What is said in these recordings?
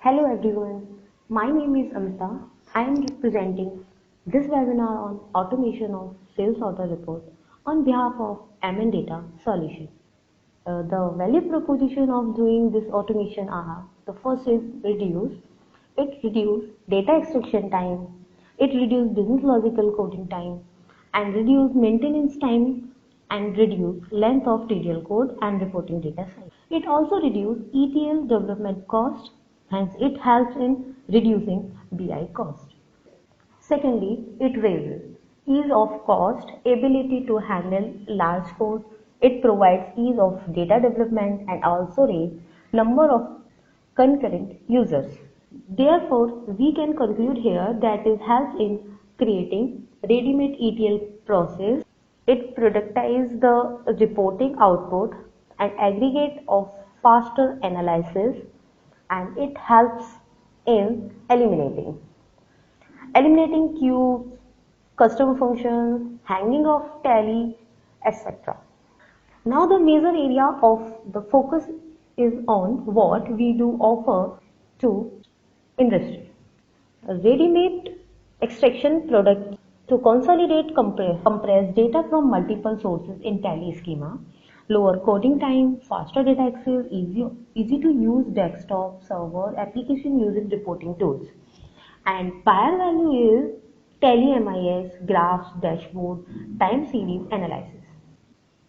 Hello everyone, my name is Amita. I am representing this webinar on automation of sales order report on behalf of MN Data Solution. The value proposition of doing this automation are: the first is it reduce data extraction time, it reduce business logical coding time, and reduce maintenance time and reduce length of TDL code and reporting data size. It also reduces ETL development cost, hence it helps in reducing BI cost. Secondly, it raises ease of cost, ability to handle large code. It provides ease of data development and also raise number of concurrent users. Therefore, we can conclude here that it helps in creating ready-made ETL process. It productizes the reporting output and aggregate of faster analysis, and it helps in eliminating queues, customer functions, hanging of tally, etc. Now the major area of the focus is on what we do offer to industry. A ready-made extraction product to consolidate compress data from multiple sources in tally schema, lower coding time, faster data access, easy to use desktop server application using reporting tools. And buyer value is tally MIS, graphs, dashboard, time series analysis.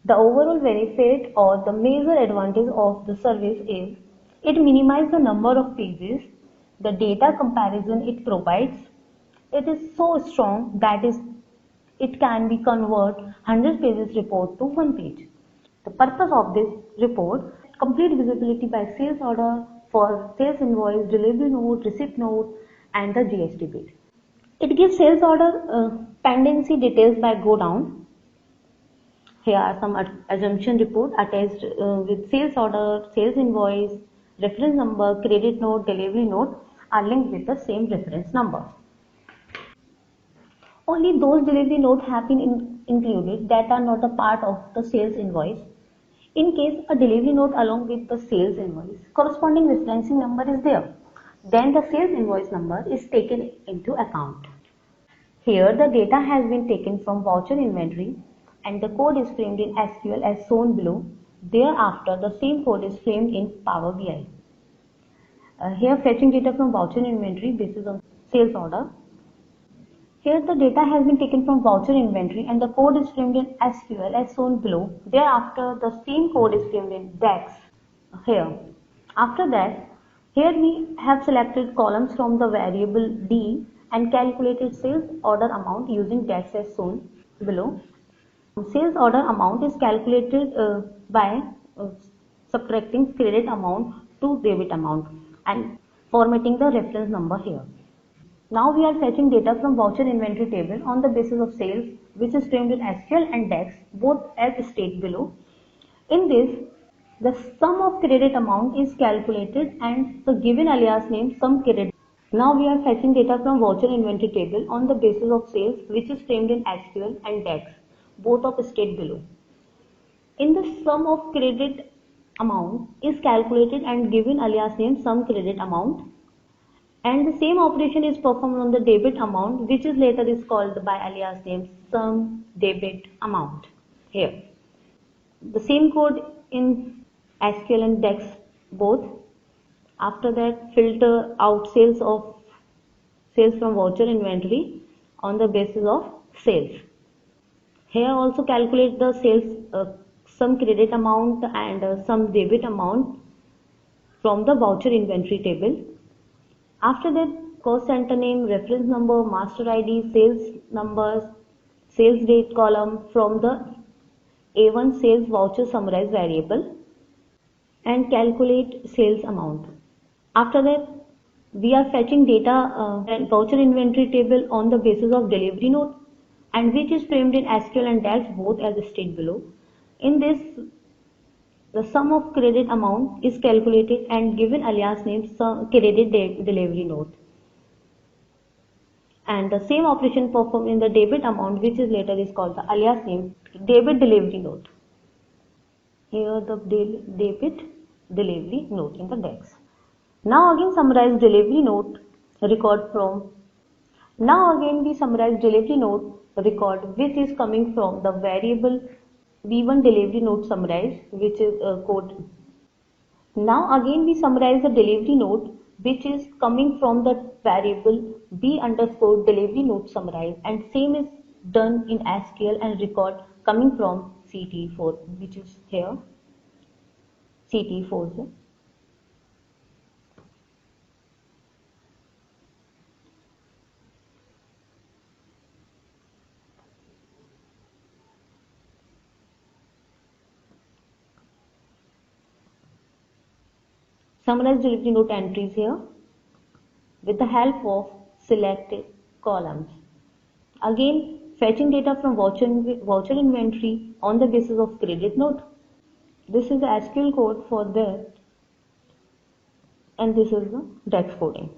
The overall benefit or the major advantage of the service is it minimizes the number of pages, the data comparison it provides. It is so strong that it can be convert 100 pages report to 1 page. The purpose of this report: complete visibility by sales order for sales invoice, delivery note, receipt note, and the GST bill. It gives sales order pendency details by go down. Here are some assumption report attached with sales order, sales invoice, reference number, credit note, delivery note are linked with the same reference number. Only those delivery notes have been included that are not a part of the sales invoice. In case a delivery note along with the sales invoice, corresponding referencing number is there, then the sales invoice number is taken into account. Here the data has been taken from voucher inventory and the code is framed in SQL as shown below. Thereafter, the same code is framed in Power BI. Here fetching data from voucher inventory basis on sales order. Here the data has been taken from voucher inventory and the code is framed in SQL as shown below. Thereafter, the same code is framed in DAX here. After that, here we have selected columns from the variable D and calculated sales order amount using DAX as shown below. Sales order amount is calculated by subtracting credit amount to debit amount and formatting the reference number here. Now we are fetching data from voucher inventory table on the basis of sales, which is framed in SQL and DAX, both as stated below. In this, the sum of credit amount is calculated and the given alias name sum credit. Now we are fetching data from voucher inventory table on the basis of sales, which is framed in SQL and DAX, both of stated below. In the sum of credit amount is calculated and given alias name sum credit amount. And the same operation is performed on the debit amount, which is later is called by alias name sum debit amount here. The same code in SQL and DAX both. After that, filter out sales from voucher inventory on the basis of sales. Here also calculate the sales sum credit amount and sum debit amount from the voucher inventory table. After that, cost center name, reference number, master ID, sales numbers, sales date column from the A1 sales voucher summarized variable and calculate sales amount. After that, we are fetching data and voucher inventory table on the basis of delivery note and which is framed in SQL and DAX both as stated below. In this, the sum of credit amount is calculated and given alias name credit delivery note. And the same operation performed in the debit amount, which is later is called the alias name debit delivery note. Here the debit delivery note in the DAX. Now again summarize delivery note record from. Now again we summarize delivery note record which is coming from the variable v1 delivery note summarize, which is code. Now again we summarize the delivery note which is coming from the variable b underscore delivery note summarize, and same is done in SQL and record coming from CT4, which is here CT4. Summarize delivery note entries here with the help of selected columns. Again, fetching data from voucher inventory on the basis of credit note. This is the SQL code for that, and this is the DEX coding.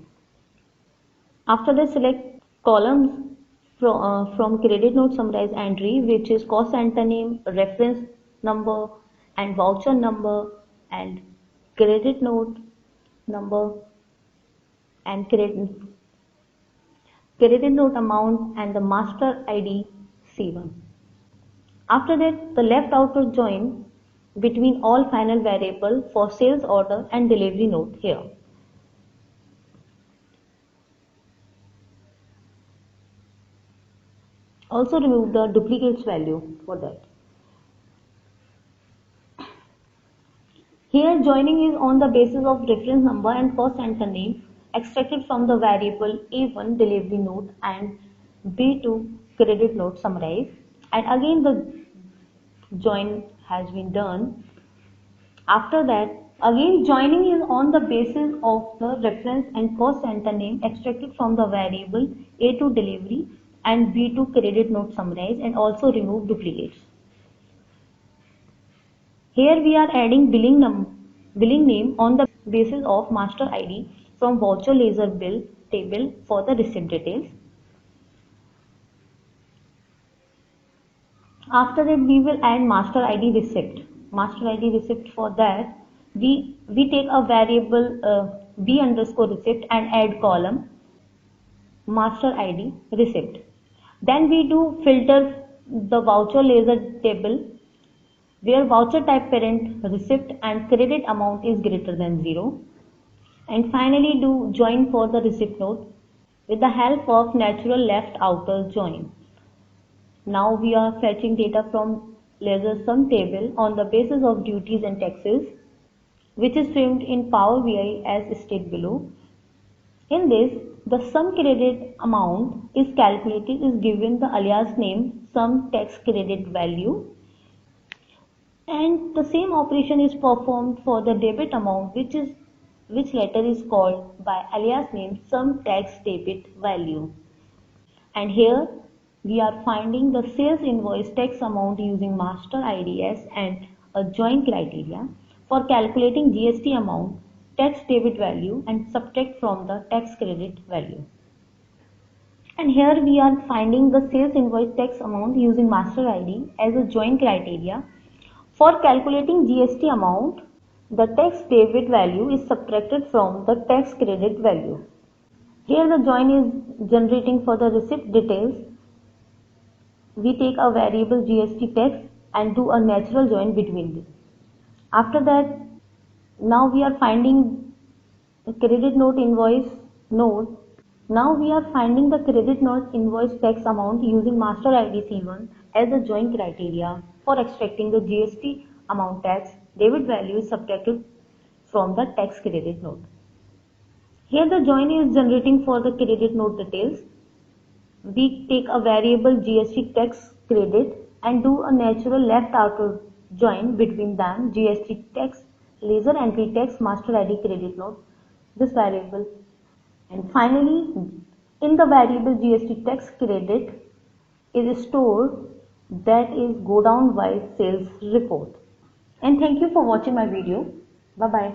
After that, select columns from credit note summarize entry, which is cost center name, reference number, and voucher number, and credit note number, and credit note amount, and the master ID C1. After that, the left outer join between all final variable for sales order and delivery note here. Also remove the duplicates value for that. Here joining is on the basis of reference number and cost center name extracted from the variable A1 delivery note and B2 credit note summarize, and again the join has been done. After that, again joining is on the basis of the reference and cost center name extracted from the variable A2 delivery and B2 credit note summarize, and also remove duplicates. Here we are adding billing name on the basis of master ID from voucher ledger bill table for the receipt details. After that, we will add master ID receipt. Master ID receipt, for that we take a variable b underscore receipt and add column master ID receipt. Then we do filter the voucher ledger table where voucher type parent receipt and credit amount is greater than 0. And finally do join for the receipt note with the help of natural left outer join. Now we are fetching data from ledger sum table on the basis of duties and taxes, which is framed in Power BI as stated below. In this, the sum credit amount is calculated is given the alias name sum tax credit value, and the same operation is performed for the debit amount, which later is called by alias name sum tax debit value. And here we are finding the sales invoice tax amount using master IDS and a join criteria for calculating GST amount, tax debit value, and subtract from the tax credit value. And here we are finding the sales invoice tax amount using master ID as a join criteria. For calculating GST amount, the tax debit value is subtracted from the tax credit value. Here the join is generating for the receipt details. We take a variable GST tax and do a natural join between them. After that, now we are finding the credit note invoice note. Now we are finding the credit note invoice tax amount using master ID C1 as a join criteria for extracting the GST amount tax debit value is subtracted from the tax credit note. Here the join is generating for the credit note details. We take a variable GST tax credit and do a natural left outer join between them, GST tax ledger entry tax master ID credit note, this variable. And finally, in the variable GST tax credit is stored, that is go down by sales report. And thank you for watching my video. Bye bye.